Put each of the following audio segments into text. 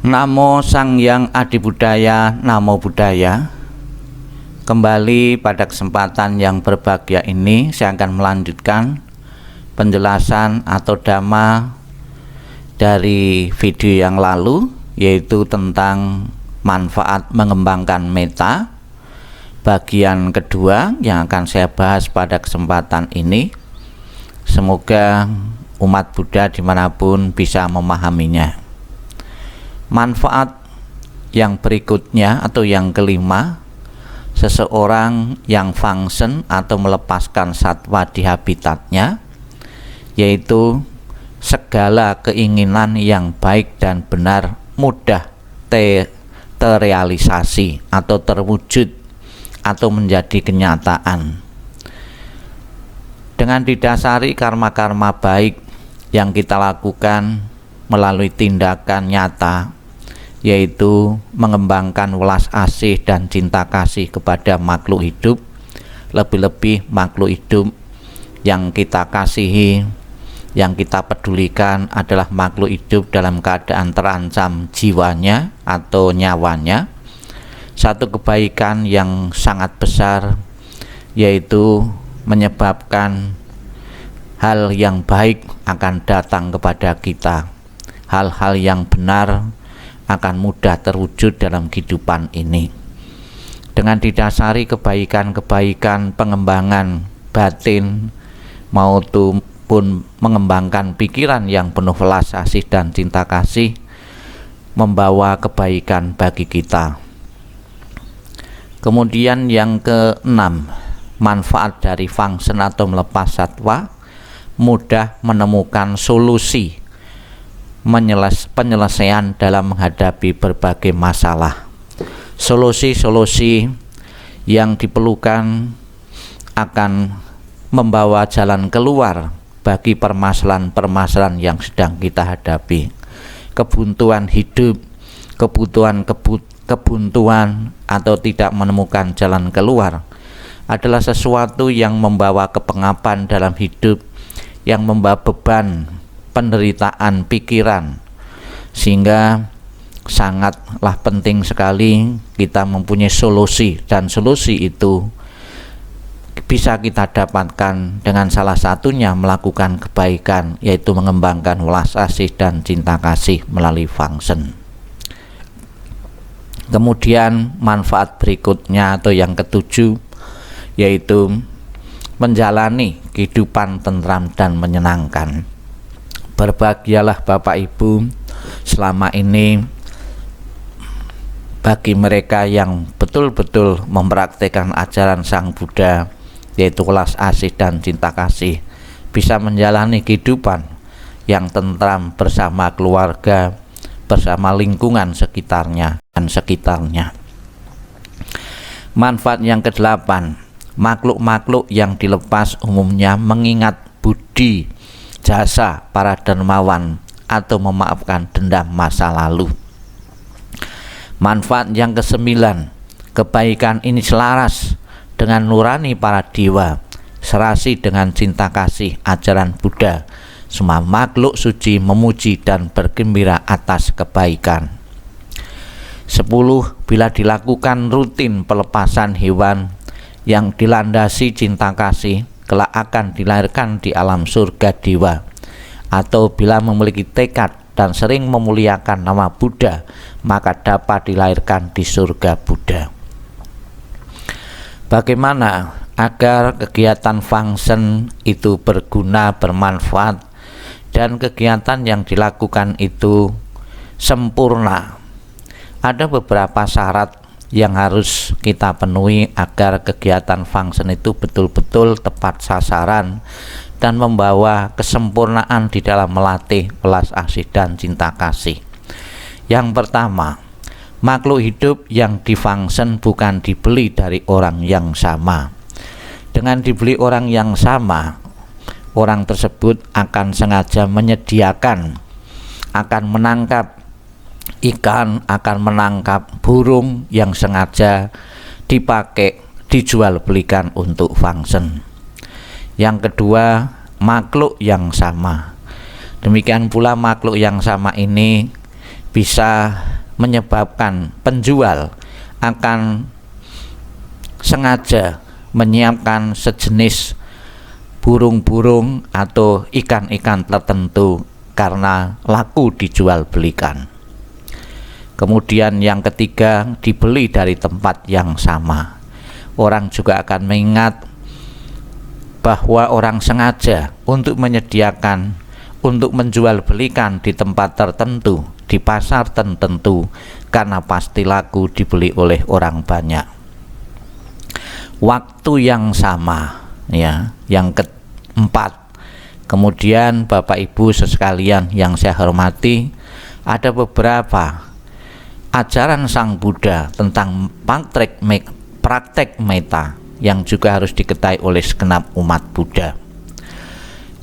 Namo Sang Hyang Adibudaya, Namo Buddhaya. Kembali pada kesempatan yang berbahagia ini, saya akan melanjutkan penjelasan atau dhamma dari video yang lalu, yaitu tentang manfaat mengembangkan metta. Bagian kedua yang akan saya bahas pada kesempatan ini. Semoga umat Buddha dimanapun bisa memahaminya. Manfaat yang berikutnya atau yang kelima, seseorang yang fangsen atau melepaskan satwa di habitatnya, yaitu segala keinginan yang baik dan benar mudah terrealisasi atau terwujud atau menjadi kenyataan dengan didasari karma-karma baik yang kita lakukan melalui tindakan nyata, yaitu mengembangkan welas asih dan cinta kasih kepada makhluk hidup, lebih-lebih makhluk hidup yang kita kasihi, yang kita pedulikan adalah makhluk hidup dalam keadaan terancam jiwanya atau nyawanya. Satu kebaikan yang sangat besar, yaitu menyebabkan hal yang baik akan datang kepada kita, hal-hal yang benar akan mudah terwujud dalam kehidupan ini. Dengan didasari kebaikan-kebaikan pengembangan batin maupun mengembangkan pikiran yang penuh welas asih dan cinta kasih, membawa kebaikan bagi kita. Kemudian yang keenam, manfaat dari fangsen atau melepas satwa, mudah menemukan solusi penyelesaian dalam menghadapi berbagai masalah. Solusi-solusi yang diperlukan akan membawa jalan keluar bagi permasalahan-permasalahan yang sedang kita hadapi. Kebuntuan hidup, kebuntuan atau tidak menemukan jalan keluar adalah sesuatu yang membawa kepengapan dalam hidup, yang membawa beban penderitaan pikiran, sehingga sangatlah penting sekali kita mempunyai solusi, dan solusi itu bisa kita dapatkan dengan salah satunya melakukan kebaikan, yaitu mengembangkan welas asih dan cinta kasih melalui fangsen. Kemudian manfaat berikutnya atau yang ketujuh, yaitu menjalani kehidupan tentram dan menyenangkan. Berbahagialah Bapak Ibu selama ini bagi mereka yang betul-betul mempraktikkan ajaran Sang Buddha, yaitu welas asih dan cinta kasih, bisa menjalani kehidupan yang tentram bersama keluarga, bersama lingkungan sekitarnya dan sekitarnya. Manfaat yang kedelapan, makhluk-makhluk yang dilepas umumnya mengingat budi jasa para dermawan atau memaafkan dendam masa lalu. Manfaat yang kesembilan, kebaikan ini selaras dengan nurani para dewa, serasi dengan cinta kasih ajaran Buddha. Semua makhluk suci memuji dan bergembira atas kebaikan. 10. Bila dilakukan rutin pelepasan hewan yang dilandasi cinta kasih, kelak akan dilahirkan di alam surga dewa, atau bila memiliki tekad dan sering memuliakan nama Buddha, maka dapat dilahirkan di surga Buddha. Bagaimana agar kegiatan fangsen itu berguna, bermanfaat, dan kegiatan yang dilakukan itu sempurna? Ada beberapa syarat yang harus kita penuhi agar kegiatan fangsen itu betul-betul tepat sasaran dan membawa kesempurnaan di dalam melatih welas asih dan cinta kasih. Yang pertama, makhluk hidup yang difangsen bukan dibeli dari orang yang sama. Dengan dibeli orang yang sama, orang tersebut akan sengaja menyediakan, akan menangkap ikan, akan menangkap burung yang sengaja dipakai, dijual belikan untuk fangsen. Yang kedua, makhluk yang sama. Demikian pula makhluk yang sama ini bisa menyebabkan penjual akan sengaja menyiapkan sejenis burung-burung atau ikan-ikan tertentu karena laku dijual belikan. Kemudian yang ketiga, dibeli dari tempat yang sama. Orang juga akan mengingat bahwa orang sengaja untuk menyediakan, untuk menjual belikan di tempat tertentu, di pasar tertentu, karena pasti laku dibeli oleh orang banyak. Waktu yang sama, ya. Yang keempat, kemudian Bapak Ibu sekalian yang saya hormati, ada beberapa ajaran Sang Buddha tentang praktek metta yang juga harus diketahui oleh segenap umat Buddha.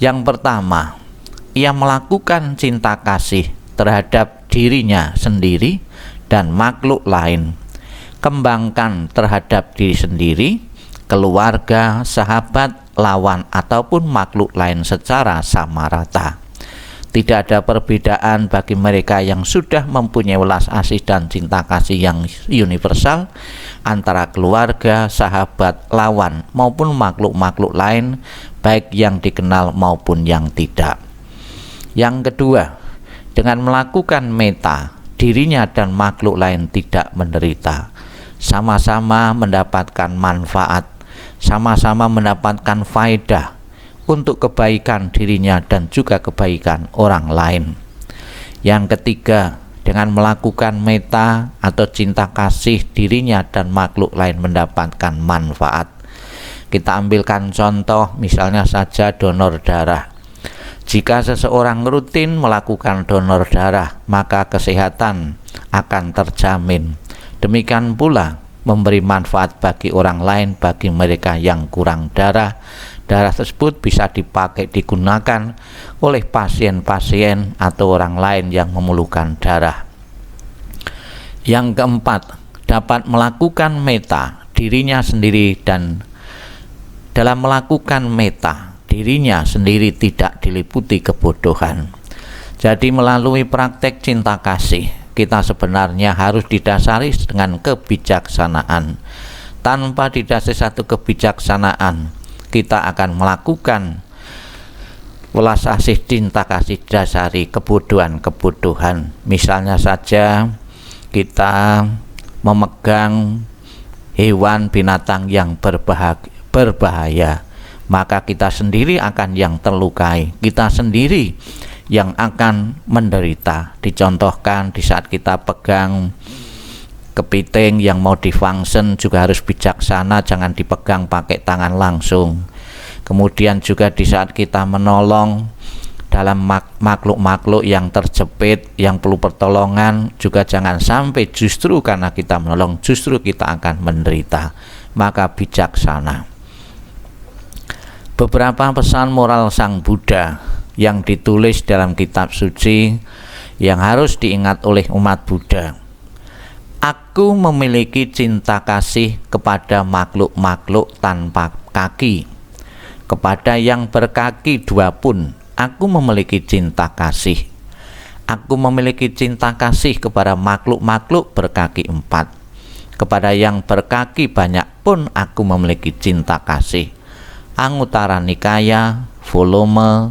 Yang pertama, ia melakukan cinta kasih terhadap dirinya sendiri dan makhluk lain. Kembangkan terhadap diri sendiri, keluarga, sahabat, lawan, ataupun makhluk lain secara sama rata. Tidak ada perbedaan bagi mereka yang sudah mempunyai welas asih dan cinta kasih yang universal antara keluarga, sahabat, lawan, maupun makhluk-makhluk lain, baik yang dikenal maupun yang tidak. Yang kedua, dengan melakukan metta, dirinya dan makhluk lain tidak menderita, sama-sama mendapatkan manfaat, sama-sama mendapatkan faedah untuk kebaikan dirinya dan juga kebaikan orang lain. Yang ketiga, dengan melakukan metta atau cinta kasih, dirinya dan makhluk lain mendapatkan manfaat. Kita ambilkan contoh, misalnya saja donor darah. Jika seseorang rutin melakukan donor darah, maka kesehatan akan terjamin. Demikian pula memberi manfaat bagi orang lain, bagi mereka yang kurang darah. Darah tersebut bisa digunakan oleh pasien-pasien atau orang lain yang memerlukan darah. Yang keempat, dapat melakukan metta dirinya sendiri, dan dalam melakukan metta dirinya sendiri tidak diliputi kebodohan. Jadi melalui praktek cinta kasih, kita sebenarnya harus didasari dengan kebijaksanaan. Tanpa didasari satu kebijaksanaan, kita akan melakukan welas asih cinta kasih dasari kebodohan-kebodohan. Misalnya saja kita memegang hewan binatang yang berbahaya, maka kita sendiri akan yang terlukai, kita sendiri yang akan menderita. Dicontohkan di saat kita pegang kepiting yang mau difungsen juga harus bijaksana, jangan dipegang pakai tangan langsung. Kemudian juga di saat kita menolong dalam makhluk-makhluk yang terjepit, yang perlu pertolongan, juga jangan sampai justru karena kita menolong justru kita akan menderita. Maka bijaksana. Beberapa pesan moral Sang Buddha yang ditulis dalam kitab suci yang harus diingat oleh umat Buddha. Aku memiliki cinta kasih kepada makhluk-makhluk tanpa kaki. Kepada yang berkaki dua pun, aku memiliki cinta kasih. Aku memiliki cinta kasih kepada makhluk-makhluk berkaki empat. Kepada yang berkaki banyak pun, aku memiliki cinta kasih. Anguttara Nikaya, volume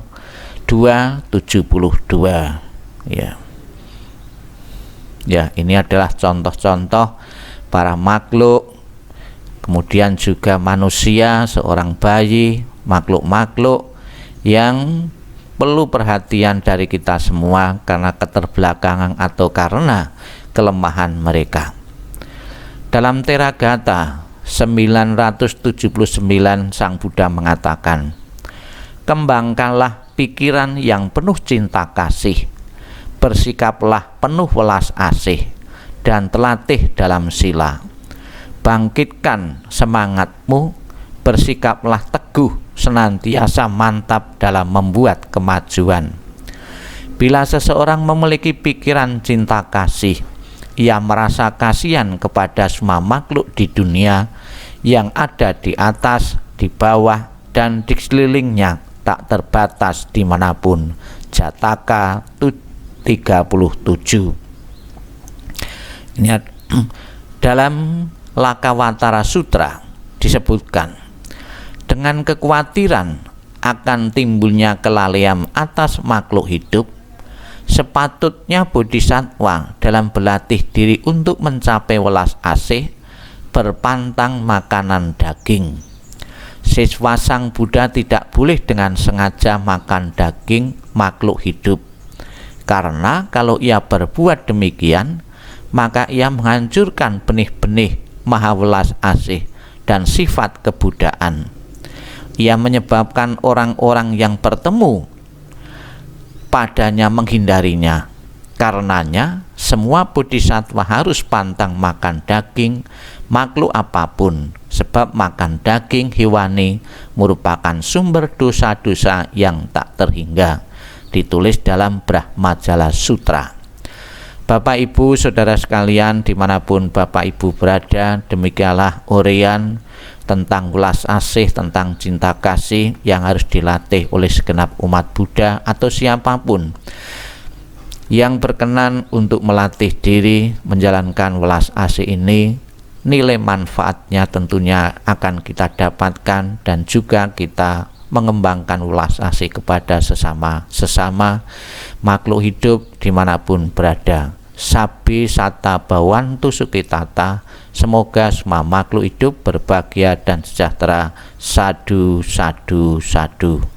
272. Ya, ini adalah contoh-contoh para makhluk, kemudian juga manusia, seorang bayi, makhluk-makhluk yang perlu perhatian dari kita semua karena keterbelakangan atau karena kelemahan mereka. Dalam Theragatha 979 Sang Buddha mengatakan, kembangkanlah pikiran yang penuh cinta kasih, bersikaplah penuh welas asih, dan terlatih dalam sila. Bangkitkan semangatmu, bersikaplah teguh, senantiasa mantap dalam membuat kemajuan. Bila seseorang memiliki pikiran cinta kasih, ia merasa kasihan kepada semua makhluk di dunia yang ada di atas, di bawah, dan di sekelilingnya, tak terbatas dimanapun. Jataka 37. Ini dalam Lakawatara Sutra disebutkan, dengan kekhawatiran akan timbulnya kelalaian atas makhluk hidup, sepatutnya bodhisattva dalam berlatih diri untuk mencapai welas asih berpantang makanan daging. Siswa Sang Buddha tidak boleh dengan sengaja makan daging makhluk hidup, karena kalau ia berbuat demikian, maka ia menghancurkan benih-benih maha welas asih dan sifat kebudaan. Ia menyebabkan orang-orang yang bertemu padanya menghindarinya. Karenanya, semua bodhisattva harus pantang makan daging makhluk apapun, sebab makan daging hewani merupakan sumber dosa-dosa yang tak terhingga. Ditulis dalam Brahmajala Sutra. Bapak Ibu Saudara sekalian dimanapun Bapak Ibu berada, demikianlah uraian tentang welas asih, tentang cinta kasih yang harus dilatih oleh segenap umat Buddha atau siapapun yang berkenan untuk melatih diri menjalankan welas asih ini. Nilai manfaatnya tentunya akan kita dapatkan, dan juga kita mengembangkan welas asih kepada sesama makhluk hidup dimanapun berada. Sabi sata bawantu sukitata, semoga semua makhluk hidup berbahagia dan sejahtera. Sadu, sadu, sadu.